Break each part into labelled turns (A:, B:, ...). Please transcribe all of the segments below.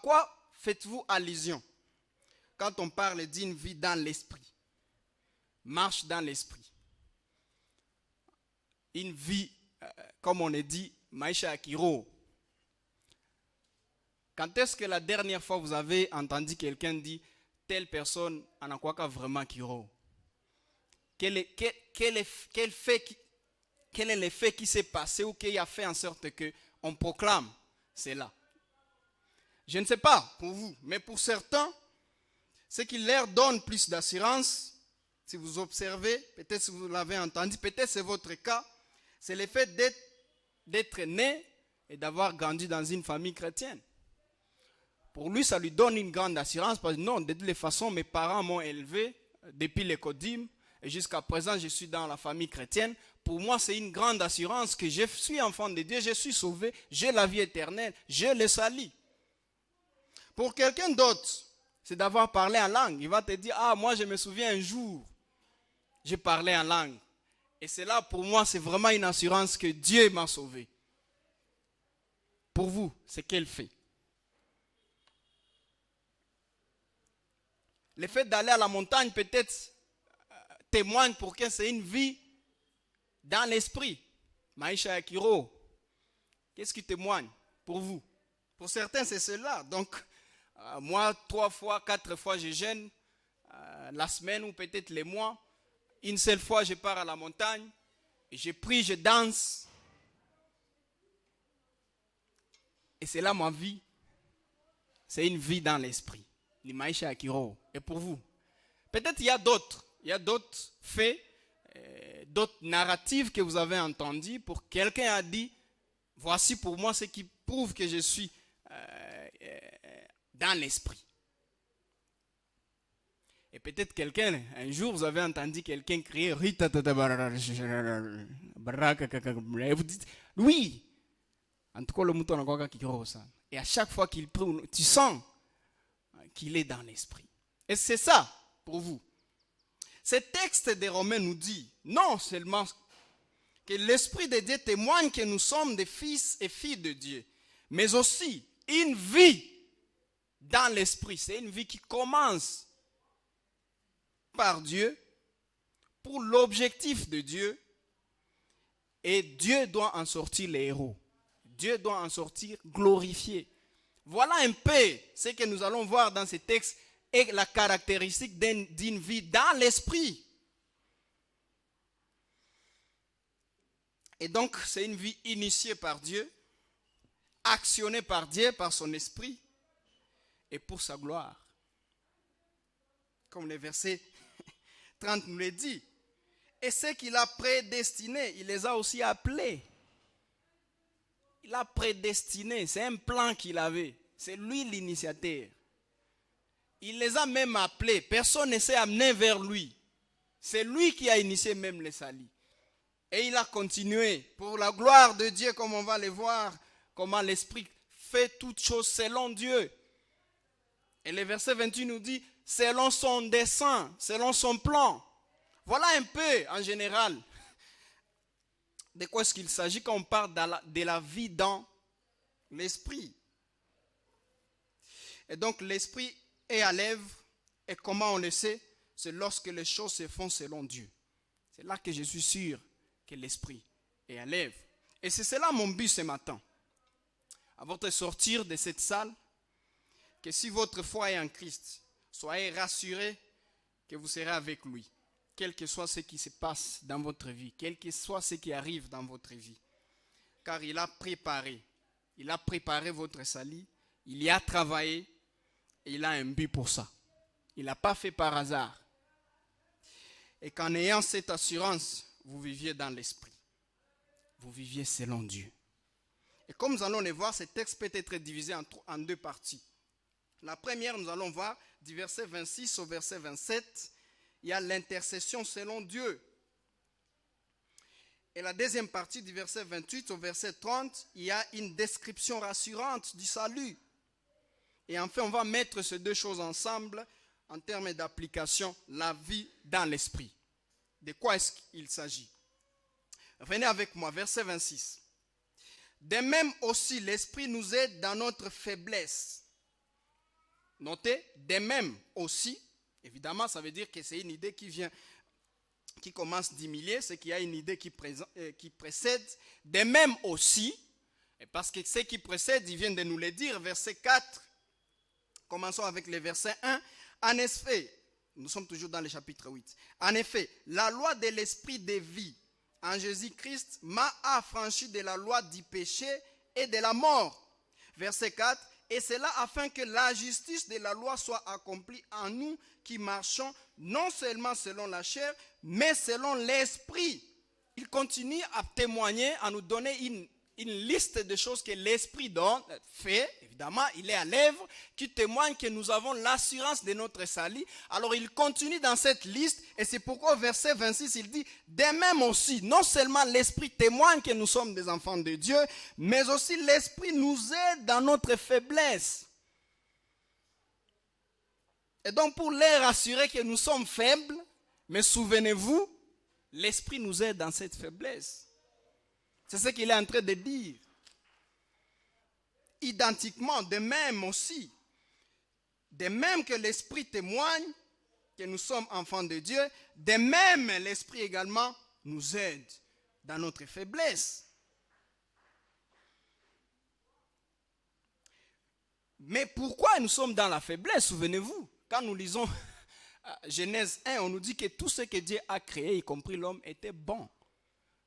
A: quoi faites-vous allusion quand on parle d'une vie dans l'esprit? Marche dans l'esprit. Une vie, comme on est dit, maisha ya kiroho. Quand est-ce que la dernière fois vous avez entendu quelqu'un dire telle personne anakuwaka vraiment kiroho? Quel est l'effet qui s'est passé ou qui a fait en sorte qu'on proclame cela? Je ne sais pas pour vous, mais pour certains, ce qui leur donne plus d'assurance, si vous observez, peut-être si vous l'avez entendu, peut-être c'est votre cas, c'est le fait d'être né et d'avoir grandi dans une famille chrétienne. Pour lui, ça lui donne une grande assurance parce que non, de toutes les façons, mes parents m'ont élevé depuis l'écodime et jusqu'à présent, je suis dans la famille chrétienne. Pour moi, c'est une grande assurance que je suis enfant de Dieu, je suis sauvé, j'ai la vie éternelle, j'ai le salut. Pour quelqu'un d'autre, c'est d'avoir parlé en langue. Il va te dire, ah, moi je me souviens un jour, j'ai parlé en langue. Et c'est là, pour moi, c'est vraiment une assurance que Dieu m'a sauvé. Pour vous, c'est quel fait? Le fait d'aller à la montagne peut-être témoigne pour que c'est une vie dans l'esprit. Maisha ya kiroho. Qu'est-ce qui témoigne pour vous? Pour certains, c'est cela. Donc, moi, 3 fois, 4 fois, je jeûne la semaine ou peut-être les mois. Une seule fois, je pars à la montagne. Et je prie, je danse. Et c'est là ma vie. C'est une vie dans l'esprit. Ni maisha ya kiroho. Et pour vous? Peut-être il y a d'autres. Il y a d'autres faits, d'autres narratives que vous avez entendues. Pour quelqu'un a dit, voici pour moi ce qui prouve que je suis dans l'esprit. Et peut-être quelqu'un, un jour vous avez entendu quelqu'un crier, et vous dites, oui, en tout cas le mouton n'a qui ça. Et à chaque fois qu'il prie, tu sens qu'il est dans l'esprit. Et c'est ça pour vous. Ce texte des Romains nous dit, non seulement que l'Esprit de Dieu témoigne que nous sommes des fils et filles de Dieu, mais aussi une vie dans l'Esprit. C'est une vie qui commence par Dieu, pour l'objectif de Dieu, et Dieu doit en sortir les héros. Dieu doit en sortir glorifié. Voilà un peu ce que nous allons voir dans ce texte et la caractéristique d'une vie dans l'esprit. Et donc, c'est une vie initiée par Dieu, actionnée par Dieu, par son esprit, et pour sa gloire. Comme le verset 30 nous le dit. Et ceux qu'il a prédestinés, il les a aussi appelés. Il a prédestiné, c'est un plan qu'il avait. C'est lui l'initiateur. Il les a même appelés. Personne ne s'est amené vers lui. C'est lui qui a initié même le salut. Et il a continué pour la gloire de Dieu, comme on va le voir, comment l'Esprit fait toutes choses selon Dieu. Et le verset 28 nous dit, selon son dessein, selon son plan. Voilà un peu, en général, de quoi est-ce qu'il s'agit quand on parle de la vie dans l'esprit. Et donc l'esprit est à l'œuvre, et comment on le sait? C'est lorsque les choses se font selon Dieu. C'est là que je suis sûr que l'esprit est à l'œuvre. Et c'est cela mon but ce matin. À votre sortir de cette salle, que si votre foi est en Christ, soyez rassurés que vous serez avec lui. Quel que soit ce qui se passe dans votre vie, quel que soit ce qui arrive dans votre vie. Car il a préparé votre salut, il y a travaillé, et il a un but pour ça. Il n'a pas fait par hasard. Et qu'en ayant cette assurance, vous viviez dans l'esprit. Vous viviez selon Dieu. Et comme nous allons le voir, ce texte peut être divisé en 2 parties. La première, nous allons voir du verset 26 au verset 27, il y a l'intercession selon Dieu. Et la deuxième partie du verset 28 au verset 30, il y a une description rassurante du salut. Et enfin, on va mettre ces 2 choses ensemble en termes d'application, la vie dans l'esprit. De quoi est-ce qu'il s'agit? Venez avec moi, verset 26. De même aussi, l'esprit nous aide dans notre faiblesse. Notez, de même aussi, évidemment, ça veut dire que c'est une idée qui commence d'humilier, c'est qu'il y a une idée qui précède. De même aussi, et parce que ce qui précède, il vient de nous le dire, verset 4, commençons avec le verset 1. En effet, nous sommes toujours dans le chapitre 8. En effet, la loi de l'esprit de vie en Jésus-Christ m'a affranchi de la loi du péché et de la mort. Verset 4. Et cela afin que la justice de la loi soit accomplie en nous qui marchons non seulement selon la chair, mais selon l'esprit. Il continue à témoigner, à nous donner une liste de choses que l'esprit fait. Évidemment, il est à l'œuvre, qui témoigne que nous avons l'assurance de notre salut. Alors il continue dans cette liste, et c'est pourquoi au verset 26, il dit, de même aussi, non seulement l'esprit témoigne que nous sommes des enfants de Dieu, mais aussi l'esprit nous aide dans notre faiblesse. Et donc pour les rassurer que nous sommes faibles, mais souvenez-vous, l'esprit nous aide dans cette faiblesse. C'est ce qu'il est en train de dire. Identiquement, de même aussi, de même que l'esprit témoigne que nous sommes enfants de Dieu, de même l'esprit également nous aide dans notre faiblesse. Mais pourquoi nous sommes dans la faiblesse, souvenez-vous, quand nous lisons Genèse 1, on nous dit que tout ce que Dieu a créé, y compris l'homme, était bon.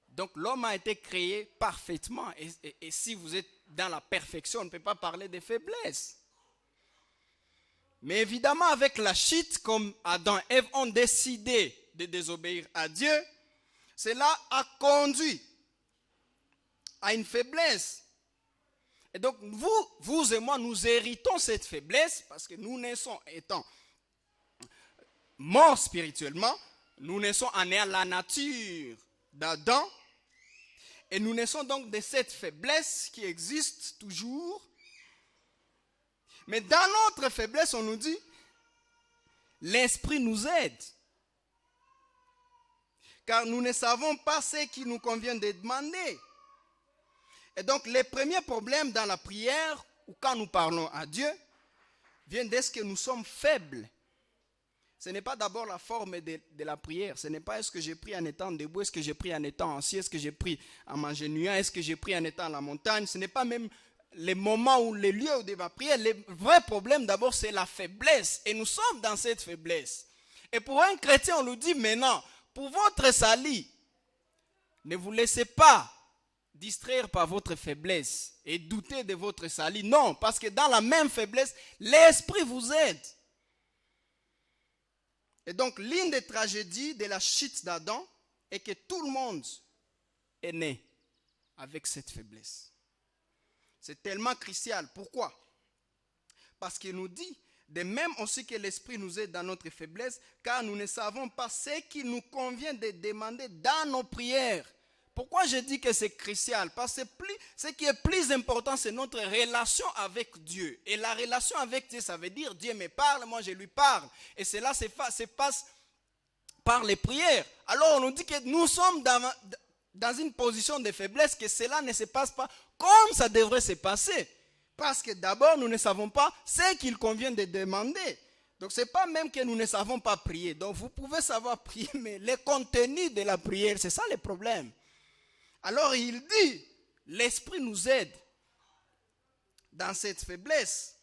A: Donc l'homme a été créé parfaitement. Et si vous êtes dans la perfection, on ne peut pas parler de faiblesse. Mais évidemment, avec la chute, comme Adam et Ève ont décidé de désobéir à Dieu, cela a conduit à une faiblesse. Et donc vous et moi, nous héritons cette faiblesse parce que nous naissons étant morts spirituellement. Nous naissons en ayant la nature d'Adam. Et nous naissons donc de cette faiblesse qui existe toujours. Mais dans notre faiblesse, on nous dit, l'esprit nous aide. Car nous ne savons pas ce qu'il nous convient de demander. Et donc les premiers problèmes dans la prière, ou quand nous parlons à Dieu, viennent de ce que nous sommes faibles. Ce n'est pas d'abord la forme de la prière. Ce n'est pas est-ce que j'ai pris en étant debout, est-ce que j'ai pris en étant assis, est-ce que j'ai pris en m'agenouillant, est-ce que j'ai pris en étant à la montagne. Ce n'est pas même les moments ou les lieux où on va prier. Le vrai problème d'abord, c'est la faiblesse. Et nous sommes dans cette faiblesse. Et pour un chrétien, on nous dit maintenant, pour votre salut, ne vous laissez pas distraire par votre faiblesse et douter de votre salut. Non, parce que dans la même faiblesse, l'esprit vous aide. Et donc, l'une des tragédies de la chute d'Adam est que tout le monde est né avec cette faiblesse. C'est tellement crucial. Pourquoi? Parce qu'il nous dit, de même aussi que l'esprit nous aide dans notre faiblesse, car nous ne savons pas ce qu'il nous convient de demander dans nos prières. Pourquoi je dis que c'est crucial? Parce que ce qui est plus important, c'est notre relation avec Dieu. Et la relation avec Dieu, ça veut dire Dieu me parle, moi je lui parle. Et cela se passe par les prières. Alors on nous dit que nous sommes dans une position de faiblesse, que cela ne se passe pas comme ça devrait se passer. Parce que d'abord, nous ne savons pas ce qu'il convient de demander. Donc ce n'est pas même que nous ne savons pas prier. Donc vous pouvez savoir prier, mais le contenu de la prière, c'est ça le problème. Alors il dit, l'esprit nous aide dans cette faiblesse.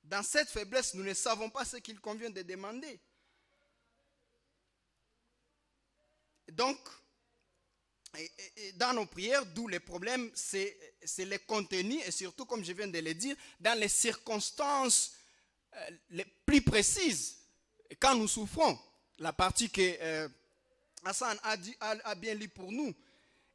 A: Dans cette faiblesse, nous ne savons pas ce qu'il convient de demander. Donc, dans nos prières, d'où le problème, c'est le contenu et surtout, comme je viens de le dire, dans les circonstances les plus précises. Et quand nous souffrons, la partie que Hassan a bien lu pour nous,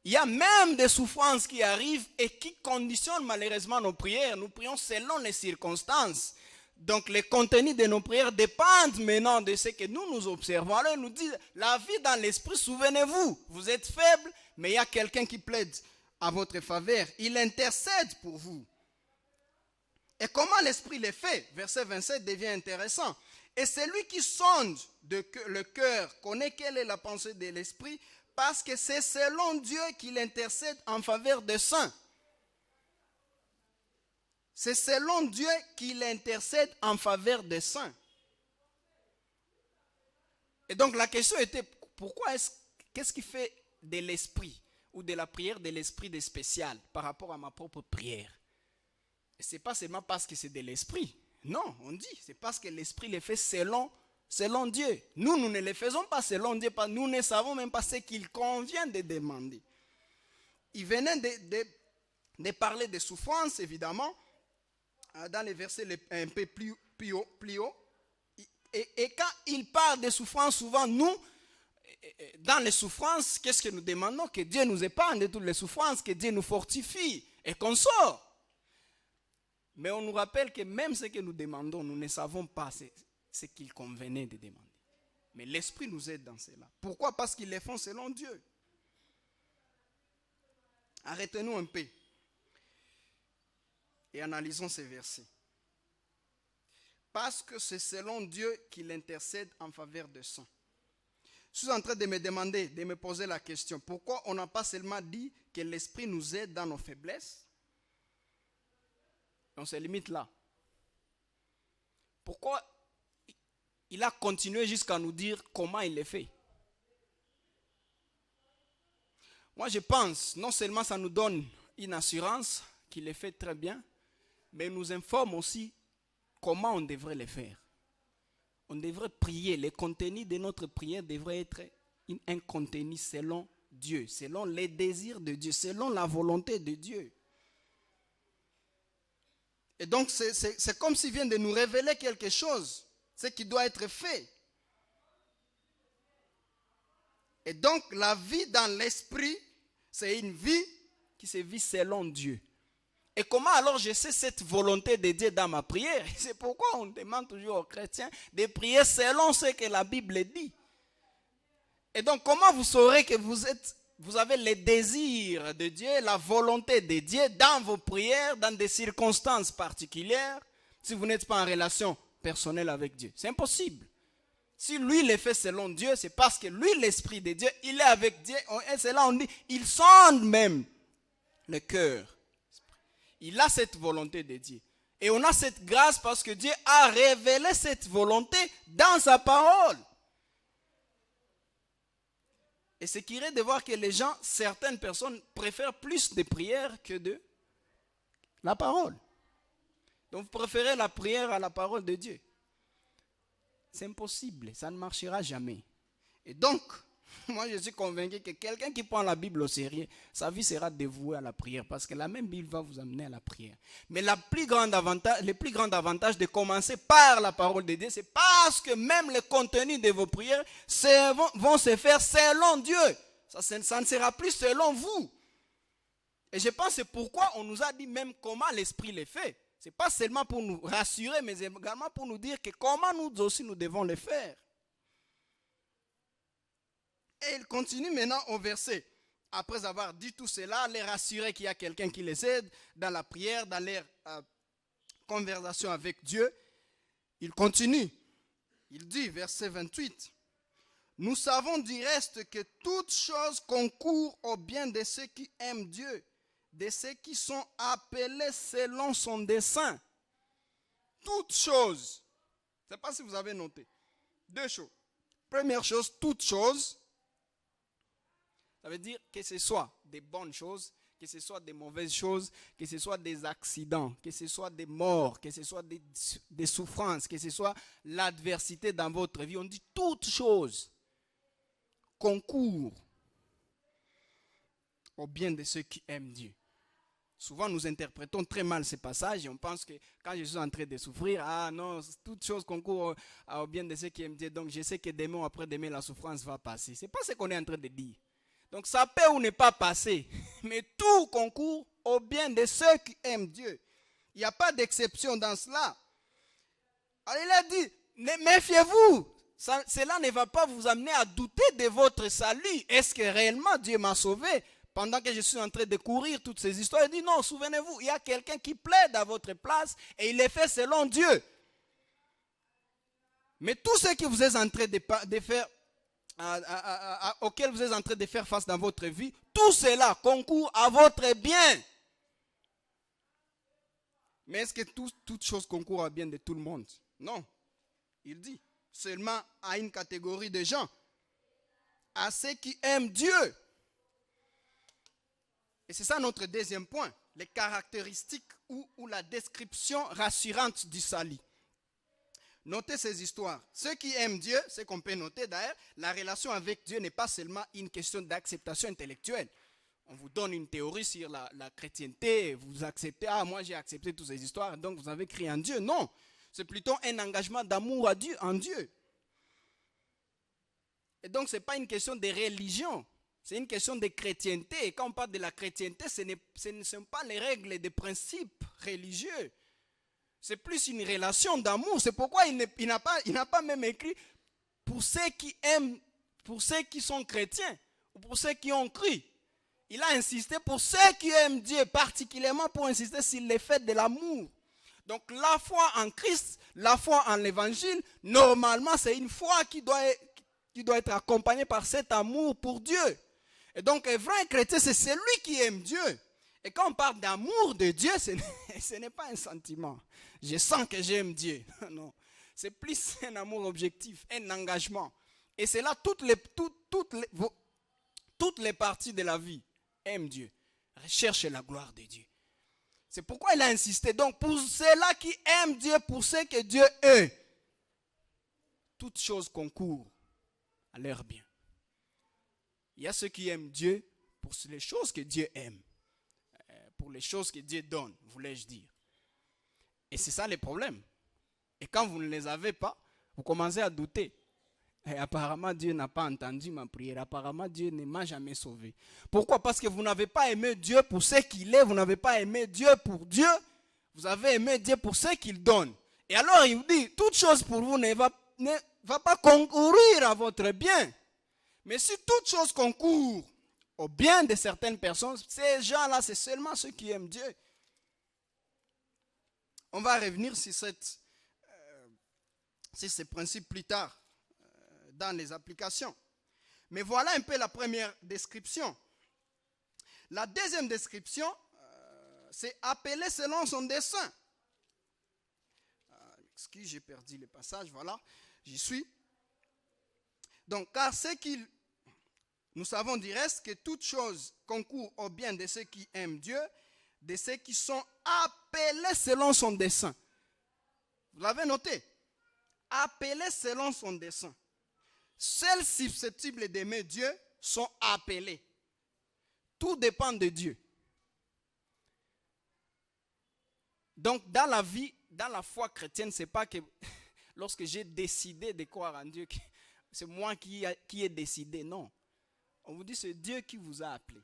A: il y a même des souffrances qui arrivent et qui conditionnent malheureusement nos prières. Nous prions selon les circonstances. Donc les contenus de nos prières dépendent maintenant de ce que nous observons. Alors il nous dit, la vie dans l'esprit, souvenez-vous, vous êtes faible, mais il y a quelqu'un qui plaide à votre faveur. Il intercède pour vous. Et comment l'esprit le fait? Verset 27 devient intéressant. Et celui qui sonde le cœur connaît quelle est la pensée de l'esprit, parce que c'est selon Dieu qu'il intercède en faveur des saints. C'est selon Dieu qu'il intercède en faveur des saints. Et donc la question était, qu'est-ce qui fait de l'esprit ou de la prière de l'esprit de spécial par rapport à ma propre prière? Ce n'est pas seulement parce que c'est de l'esprit. Non, on dit, c'est parce que l'esprit le fait selon Dieu. Nous ne le faisons pas selon Dieu, nous ne savons même pas ce qu'il convient de demander. Il venait de parler de souffrance, évidemment, dans les versets un peu plus haut. Et quand il parle de souffrance, souvent, nous, dans les souffrances, qu'est-ce que nous demandons? Que Dieu nous épargne de toutes les souffrances, que Dieu nous fortifie et qu'on sort. Mais on nous rappelle que même ce que nous demandons, nous ne savons pas ce qu'il convenait de demander. Mais l'Esprit nous aide dans cela. Pourquoi? Parce qu'ils les font selon Dieu. Arrêtez-nous un peu et analysons ces versets. Parce que c'est selon Dieu qu'il intercède en faveur des saints. Je suis en train de me demander, de me poser la question, pourquoi on n'a pas seulement dit que l'Esprit nous aide dans nos faiblesses? On se limite là. Pourquoi il a continué jusqu'à nous dire comment il le fait? Moi je pense, non seulement ça nous donne une assurance qu'il le fait très bien, mais il nous informe aussi comment on devrait le faire. On devrait prier. Le contenu de notre prière devrait être un contenu selon Dieu, selon les désirs de Dieu, selon la volonté de Dieu. Et donc, c'est comme s'il vient de nous révéler quelque chose, ce qui doit être fait. Et donc, la vie dans l'esprit, c'est une vie qui se vit selon Dieu. Et comment alors je sais cette volonté de Dieu dans ma prière? C'est pourquoi on demande toujours aux chrétiens de prier selon ce que la Bible dit. Et donc comment vous saurez que vous avez les désirs de Dieu, la volonté de Dieu dans vos prières, dans des circonstances particulières, si vous n'êtes pas en relation personnelle avec Dieu? C'est impossible. Si lui le fait selon Dieu, c'est parce que lui, l'Esprit de Dieu, il est avec Dieu. Et c'est là on dit, il sonde même le cœur. Il a cette volonté de Dieu. Et on a cette grâce parce que Dieu a révélé cette volonté dans sa parole. Et c'est qui est de voir que les gens, certaines personnes, préfèrent plus de prières que de la parole. Donc vous préférez la prière à la parole de Dieu. C'est impossible, ça ne marchera jamais. Et donc, moi je suis convaincu que quelqu'un qui prend la Bible au sérieux, sa vie sera dévouée à la prière, parce que la même Bible va vous amener à la prière. Mais le plus grand avantage de commencer par la parole de Dieu, c'est parce que même le contenu de vos prières vont se faire selon Dieu. Ça ne sera plus selon vous. Et je pense que c'est pourquoi on nous a dit même comment l'Esprit les fait. Ce n'est pas seulement pour nous rassurer, mais également pour nous dire que comment nous aussi nous devons le faire. Et il continue maintenant au verset. Après avoir dit tout cela, les rassurer qu'il y a quelqu'un qui les aide dans la prière, dans leur conversation avec Dieu. Il continue. Il dit, verset 28, « Nous savons du reste que toute chose concourt au bien de ceux qui aiment Dieu, de ceux qui sont appelés selon son dessein. » Toute chose. Je ne sais pas si vous avez noté. Deux choses. Première chose, toute chose. Ça veut dire que ce soit des bonnes choses, que ce soit des mauvaises choses, que ce soit des accidents, que ce soit des morts, que ce soit des souffrances, que ce soit l'adversité dans votre vie. On dit toute chose concourt au bien de ceux qui aiment Dieu. Souvent, nous interprétons très mal ces passages et on pense que quand je suis en train de souffrir, ah non, toute chose concourt au bien de ceux qui aiment Dieu. Donc, je sais que demain ou après-demain, la souffrance va passer. Ce n'est pas ce qu'on est en train de dire. Donc ça peut ou ne pas passer, mais tout concourt au bien de ceux qui aiment Dieu. Il n'y a pas d'exception dans cela. Alors il a dit, méfiez-vous, cela ne va pas vous amener à douter de votre salut. Est-ce que réellement Dieu m'a sauvé pendant que je suis en train de courir toutes ces histoires? Il dit non, souvenez-vous, il y a quelqu'un qui plaide à votre place et il est fait selon Dieu. Mais tout ce que vous êtes en train de faire, auquel vous êtes en train de faire face dans votre vie, tout cela concourt à votre bien. Mais est-ce que toute chose concourt au bien de tout le monde? Non. Il dit seulement à une catégorie de gens, à ceux qui aiment Dieu. Et c'est ça notre deuxième point, les caractéristiques ou la description rassurante du salut. Notez ces histoires. Ceux qui aiment Dieu, ce qu'on peut noter d'ailleurs, la relation avec Dieu n'est pas seulement une question d'acceptation intellectuelle. On vous donne une théorie sur la chrétienté, vous acceptez, moi j'ai accepté toutes ces histoires, donc vous avez cru en Dieu. Non, c'est plutôt un engagement d'amour en Dieu. Et donc ce n'est pas une question de religion, c'est une question de chrétienté. Et quand on parle de la chrétienté, ce ne sont pas les règles et des principes religieux. C'est plus une relation d'amour. C'est pourquoi il n'a pas même écrit pour ceux qui aiment, pour ceux qui sont chrétiens, ou pour ceux qui ont cru. Il a insisté pour ceux qui aiment Dieu, particulièrement pour insister sur l'effet de l'amour. Donc la foi en Christ, la foi en l'évangile, normalement c'est une foi qui doit être accompagnée par cet amour pour Dieu. Et donc un vrai chrétien, c'est celui qui aime Dieu. Et quand on parle d'amour de Dieu, ce n'est pas un sentiment. Je sens que j'aime Dieu. Non, c'est plus un amour objectif, un engagement. Et c'est là toutes les parties de la vie. Aime Dieu, recherche la gloire de Dieu. C'est pourquoi il a insisté. Donc pour ceux-là qui aiment Dieu, pour ceux que Dieu est, toutes choses concourent à leur bien. Il y a ceux qui aiment Dieu pour les choses que Dieu aime, pour les choses que Dieu donne, voulais-je dire. Et c'est ça le problème. Et quand vous ne les avez pas, vous commencez à douter. Et apparemment, Dieu n'a pas entendu ma prière. Apparemment, Dieu ne m'a jamais sauvé. Pourquoi? Parce que vous n'avez pas aimé Dieu pour ce qu'il est. Vous n'avez pas aimé Dieu pour Dieu. Vous avez aimé Dieu pour ce qu'il donne. Et alors, il vous dit, toute chose pour vous ne va pas concourir à votre bien. Mais si toute chose concourt au bien de certaines personnes, ces gens-là, c'est seulement ceux qui aiment Dieu. On va revenir sur ces principes plus tard dans les applications. Mais voilà un peu la première description. La deuxième description, c'est appeler selon son dessein. Excusez, j'ai perdu le passage, voilà, j'y suis. Donc, car nous savons du reste que toute chose concourt au bien de ceux qui aiment Dieu, de ceux qui sont appelés selon son dessein. Vous l'avez noté? Appelés selon son dessein. Seuls susceptibles d'aimer Dieu sont appelés. Tout dépend de Dieu. Donc, dans la vie, dans la foi chrétienne, ce n'est pas que lorsque j'ai décidé de croire en Dieu, c'est moi qui ai décidé. Non. On vous dit, c'est Dieu qui vous a appelé.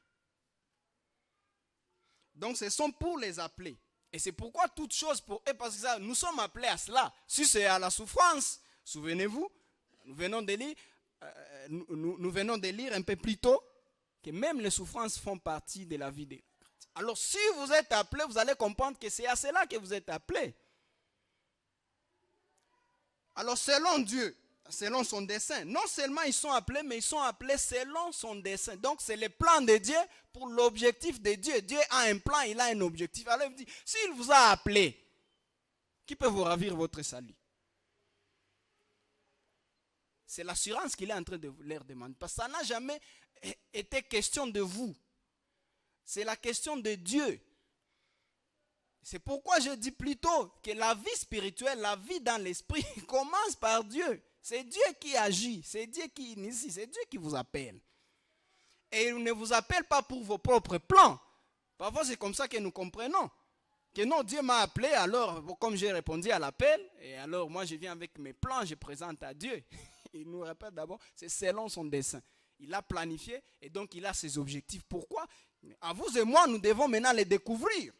A: Donc, ce sont pour les appeler. Et c'est pourquoi toute chose pour eux, parce que ça, nous sommes appelés à cela. Si c'est à la souffrance, souvenez-vous, nous venons de lire un peu plus tôt que même les souffrances font partie de la vie des chrétiens. Alors, si vous êtes appelés, vous allez comprendre que c'est à cela que vous êtes appelés. Alors, selon Dieu, selon son dessein, non seulement ils sont appelés, mais ils sont appelés selon son dessein. Donc, c'est le plan de Dieu pour l'objectif de Dieu. Dieu a un plan, il a un objectif. Alors, il dit, s'il vous a appelé, qui peut vous ravir votre salut? C'est l'assurance qu'il est en train de leur demander. Parce que ça n'a jamais été question de vous. C'est la question de Dieu. C'est pourquoi je dis plutôt que la vie spirituelle, la vie dans l'esprit commence par Dieu. C'est Dieu qui agit, c'est Dieu qui initie, c'est Dieu qui vous appelle. Et il ne vous appelle pas pour vos propres plans. Parfois c'est comme ça que nous comprenons. Que non, Dieu m'a appelé, alors comme j'ai répondu à l'appel, et alors moi je viens avec mes plans, je présente à Dieu. Il nous répète d'abord, c'est selon son dessein. Il a planifié et donc il a ses objectifs. Pourquoi? À vous et moi, nous devons maintenant les découvrir.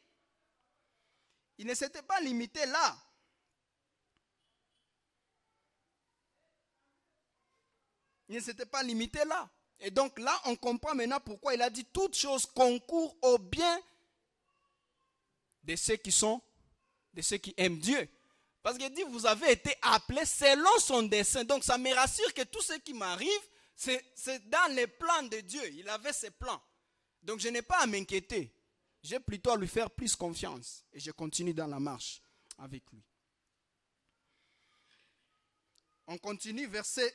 A: Il ne s'était pas limité là. Il ne s'était pas limité là. Et donc là, on comprend maintenant pourquoi il a dit toute chose concourt au bien de ceux qui aiment Dieu. Parce qu'il dit, vous avez été appelés selon son dessein. Donc ça me rassure que tout ce qui m'arrive, c'est dans les plans de Dieu. Il avait ses plans. Donc je n'ai pas à m'inquiéter. J'ai plutôt à lui faire plus confiance. Et je continue dans la marche avec lui. On continue, verset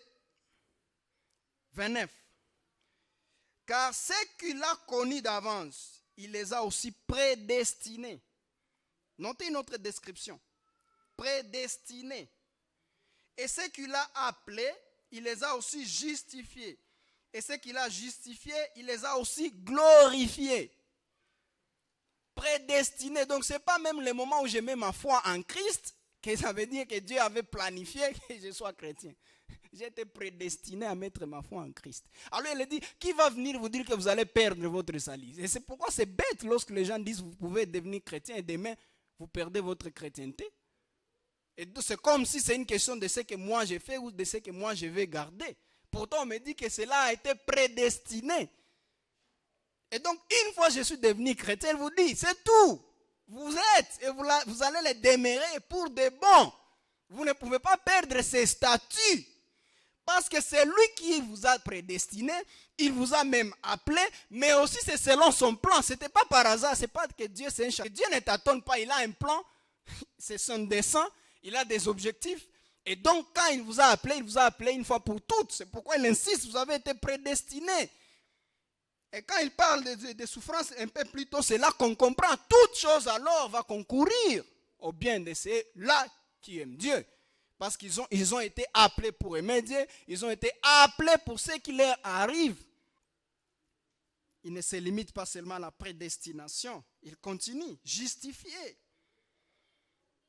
A: 29. Car ceux qu'il a connus d'avance, il les a aussi prédestinés. Notez une autre description. Prédestinés. Et ceux qu'il a appelés, il les a aussi justifiés. Et ceux qu'il a justifiés, il les a aussi glorifiés. Prédestinés. Donc ce n'est pas même le moment où je mets ma foi en Christ que ça veut dire que Dieu avait planifié que je sois chrétien. J'ai été prédestiné à mettre ma foi en Christ. Alors il dit, qui va venir vous dire que vous allez perdre votre salut? Et c'est pourquoi c'est bête lorsque les gens disent, vous pouvez devenir chrétien et demain, vous perdez votre chrétienté. Et c'est comme si c'est une question de ce que moi j'ai fait ou de ce que moi je vais garder. Pourtant on me dit que cela a été prédestiné. Et donc une fois que je suis devenu chrétien, il vous dit, c'est tout. Vous êtes et vous allez les demeurer pour de bon. Vous ne pouvez pas perdre ces statuts. Parce que c'est lui qui vous a prédestiné, il vous a même appelé, mais aussi c'est selon son plan. Ce n'était pas par hasard, ce n'est pas que Dieu c'est un chat. Dieu ne t'attend pas, il a un plan, c'est son dessein, il a des objectifs. Et donc quand il vous a appelé une fois pour toutes. C'est pourquoi il insiste, vous avez été prédestinés. Et quand il parle de souffrance un peu plus tôt, c'est là qu'on comprend. Toute chose alors va concourir au bien de ceux-là qui aiment Dieu. Parce qu'ils ont été appelés pour aimer Dieu. Ils ont été appelés pour ce qui leur arrive. Il ne se limite pas seulement à la prédestination. Il continue, justifié.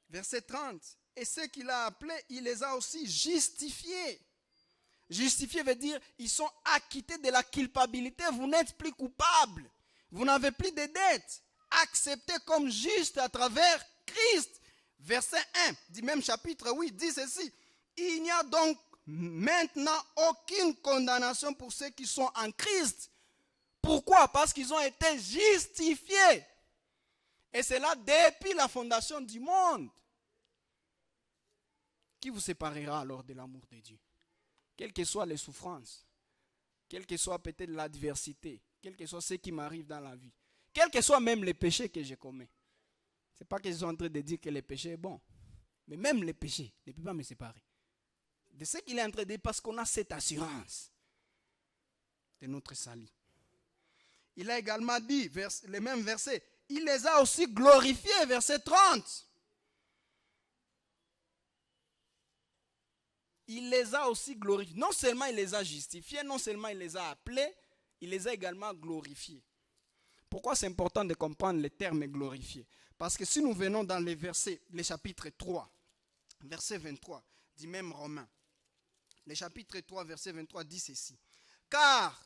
A: Verset 30. Et ceux qu'il a appelés, il les a aussi justifiés. Justifié veut dire, ils sont acquittés de la culpabilité. Vous n'êtes plus coupable. Vous n'avez plus de dettes. Acceptés comme juste à travers Christ. Verset 1 du même chapitre, oui, dit ceci. Il n'y a donc maintenant aucune condamnation pour ceux qui sont en Christ. Pourquoi? Parce qu'ils ont été justifiés. Et c'est là depuis la fondation du monde. Qui vous séparera alors de l'amour de Dieu? Quelles que soient les souffrances, quelle que soit peut-être l'adversité, quel que soit ce qui m'arrive dans la vie, quels que soient même les péchés que je commets. Ce n'est pas que je suis en train de dire que le péché est bon, mais même les péchés ne peuvent pas me séparer de ce qu'il est en train de dire, parce qu'on a cette assurance de notre salut. Il a également dit, le même verset, il les a aussi glorifiés, verset 30. Il les a aussi glorifiés. Non seulement il les a justifiés, non seulement il les a appelés, il les a également glorifiés. Pourquoi c'est important de comprendre le terme glorifié? Parce que si nous venons dans les versets, le chapitre 3, verset 23, dit même Romains, le chapitre 3, verset 23 dit ceci. Car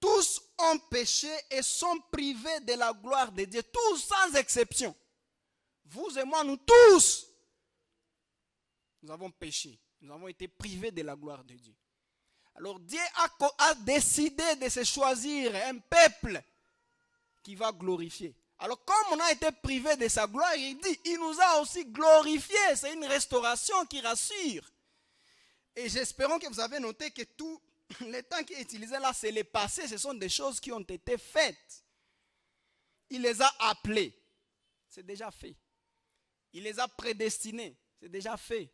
A: tous ont péché et sont privés de la gloire de Dieu, tous sans exception. Vous et moi, nous tous, nous avons péché. Nous avons été privés de la gloire de Dieu. Alors Dieu a décidé de se choisir un peuple qui va glorifier. Alors comme on a été privés de sa gloire, il dit, il nous a aussi glorifiés. C'est une restauration qui rassure. Et j'espère que vous avez noté que tout le temps qui est utilisé là, c'est le passé. Ce sont des choses qui ont été faites. Il les a appelés. C'est déjà fait. Il les a prédestinés. C'est déjà fait.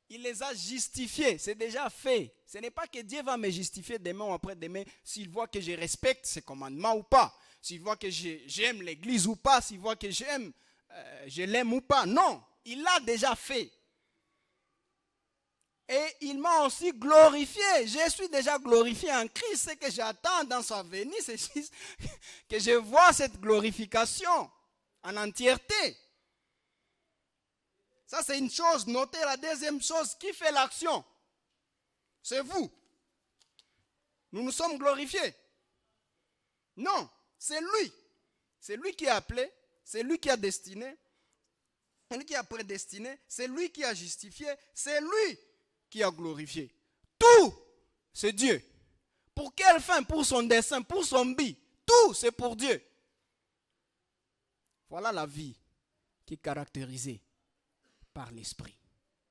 A: Il les a justifiés, c'est déjà fait. Ce n'est pas que Dieu va me justifier demain ou après-demain s'il voit que je respecte ses commandements ou pas, s'il voit que j'aime l'église ou pas, s'il voit que je l'aime ou pas. Non, il l'a déjà fait. Et il m'a aussi glorifié. Je suis déjà glorifié en Christ. Ce que j'attends dans sa venue, c'est que je vois cette glorification en entièreté. Ça, c'est une chose. Notez la deuxième chose. Qui fait l'action? C'est vous. Nous nous sommes glorifiés. Non, c'est lui. C'est lui qui a appelé. C'est lui qui a destiné. C'est lui qui a prédestiné. C'est lui qui a justifié. C'est lui qui a glorifié. Tout, c'est Dieu. Pour quelle fin? Pour son dessein, pour son but. Tout, c'est pour Dieu. Voilà la vie qui est caractérisée par l'esprit.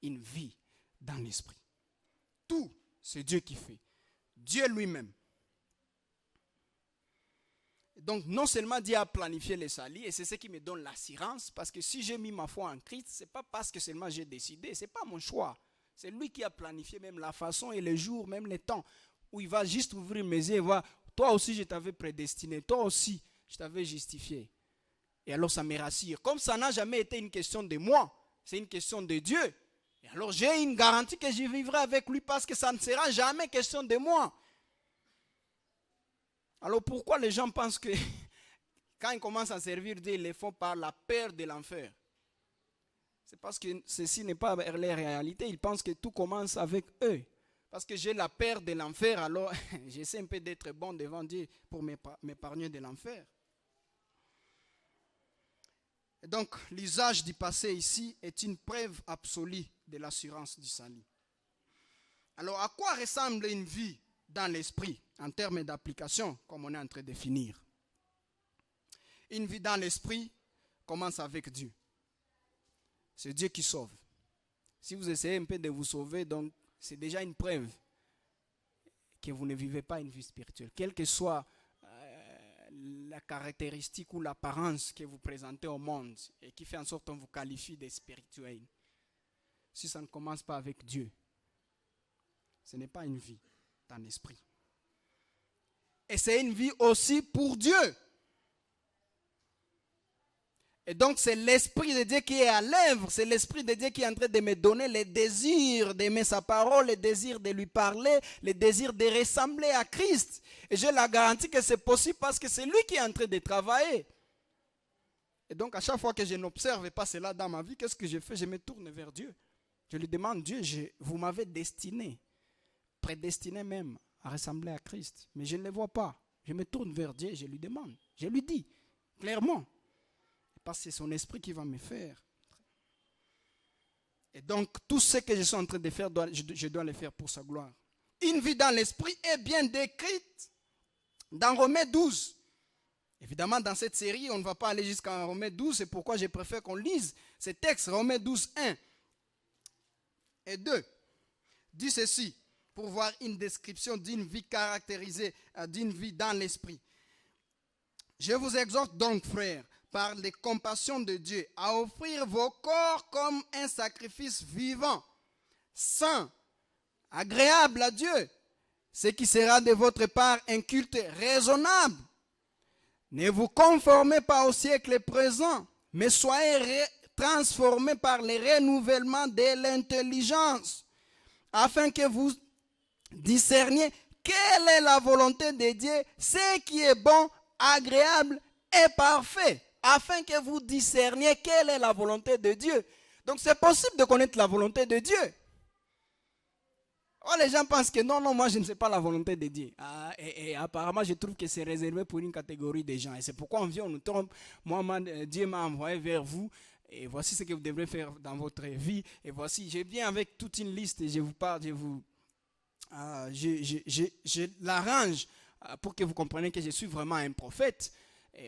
A: Une vie dans l'esprit. Tout, c'est Dieu qui fait. Dieu lui-même. Donc, non seulement Dieu a planifié le salut, et c'est ce qui me donne l'assurance, parce que si j'ai mis ma foi en Christ, ce n'est pas parce que seulement j'ai décidé, ce n'est pas mon choix. C'est lui qui a planifié même la façon et les jours, même les temps, où il va juste ouvrir mes yeux et voir, toi aussi je t'avais prédestiné, toi aussi je t'avais justifié. Et alors ça me rassure. Comme ça n'a jamais été une question de moi, c'est une question de Dieu. Et alors j'ai une garantie que je vivrai avec lui parce que ça ne sera jamais question de moi. Alors pourquoi les gens pensent que quand ils commencent à servir Dieu, ils le font par la peur de l'enfer? C'est parce que ceci n'est pas la réalité. Ils pensent que tout commence avec eux. Parce que j'ai la peur de l'enfer, alors j'essaie un peu d'être bon devant Dieu pour m'épargner de l'enfer. Et donc, l'usage du passé ici est une preuve absolue de l'assurance du salut. Alors, à quoi ressemble une vie dans l'esprit, en termes d'application, comme on est en train de définir? Une vie dans l'esprit commence avec Dieu. C'est Dieu qui sauve. Si vous essayez un peu de vous sauver, donc c'est déjà une preuve que vous ne vivez pas une vie spirituelle. Quelle que soit la caractéristique ou l'apparence que vous présentez au monde et qui fait en sorte qu'on vous qualifie de spirituel. Si ça ne commence pas avec Dieu, ce n'est pas une vie dans l'esprit. Et c'est une vie aussi pour Dieu. Et donc c'est l'Esprit de Dieu qui est à l'œuvre, c'est l'Esprit de Dieu qui est en train de me donner le désir d'aimer sa parole, le désir de lui parler, le désir de ressembler à Christ. Et j'ai la garantie que c'est possible parce que c'est lui qui est en train de travailler. Et donc à chaque fois que je n'observe pas cela dans ma vie, qu'est-ce que je fais? Je me tourne vers Dieu. Je lui demande, Dieu, vous m'avez destiné, prédestiné même à ressembler à Christ. Mais je ne le vois pas. Je me tourne vers Dieu et je lui demande. Je lui dis clairement. Parce que c'est son esprit qui va me faire. Et donc, tout ce que je suis en train de faire, je dois le faire pour sa gloire. Une vie dans l'esprit est bien décrite dans Romains 12. Évidemment, dans cette série, on ne va pas aller jusqu'à Romains 12. C'est pourquoi je préfère qu'on lise ces textes. Romains 12, 1 et 2. Dit ceci, pour voir une description d'une vie caractérisée, d'une vie dans l'esprit. Je vous exhorte donc, frères, par les compassions de Dieu, à offrir vos corps comme un sacrifice vivant, saint, agréable à Dieu, ce qui sera de votre part un culte raisonnable. Ne vous conformez pas au siècle présent, mais soyez transformés par le renouvellement de l'intelligence, afin que vous discerniez quelle est la volonté de Dieu, ce qui est bon, agréable et parfait. Afin que vous discerniez quelle est la volonté de Dieu. Donc c'est possible de connaître la volonté de Dieu. Oh, les gens pensent que non, moi je ne sais pas la volonté de Dieu. Et apparemment je trouve que c'est réservé pour une catégorie de gens. Et c'est pourquoi on vient, on nous trompe. Moi, Dieu m'a envoyé vers vous. Et voici ce que vous devrez faire dans votre vie. Et voici, je viens avec toute une liste et je vous parle, je l'arrange pour que vous compreniez que je suis vraiment un prophète.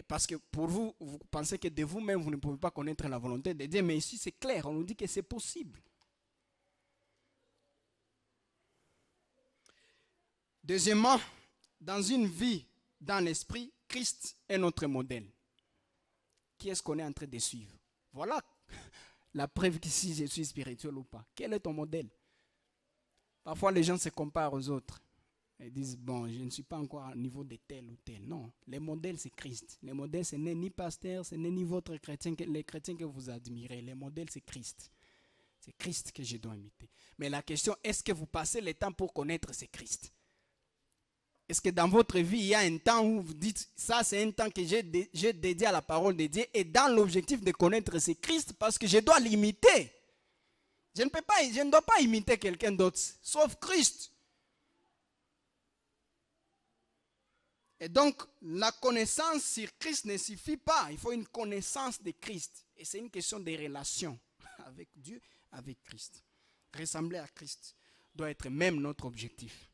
A: Parce que pour vous, vous pensez que de vous-même, vous ne pouvez pas connaître la volonté de Dieu. Mais ici, c'est clair. On nous dit que c'est possible. Deuxièmement, dans une vie dans l'esprit, Christ est notre modèle. Qui est-ce qu'on est en train de suivre? Voilà la preuve que si je suis spirituel ou pas. Quel est ton modèle? Parfois, les gens se comparent aux autres. Ils disent, bon, je ne suis pas encore au niveau de tel ou tel. Non, le modèle, c'est Christ. Le modèle, ce n'est ni pasteur, ce n'est ni votre chrétien, les chrétiens que vous admirez. Le modèle, c'est Christ. C'est Christ que je dois imiter. Mais la question, est-ce que vous passez le temps pour connaître ce Christ? Est-ce que dans votre vie, il y a un temps où vous dites, ça c'est un temps que j'ai dédié à la parole de Dieu et dans l'objectif de connaître ce Christ parce que je dois l'imiter. Je ne dois pas imiter quelqu'un d'autre, sauf Christ. Et donc, la connaissance sur Christ ne suffit pas. Il faut une connaissance de Christ. Et c'est une question de relation avec Dieu, avec Christ. Ressembler à Christ doit être même notre objectif.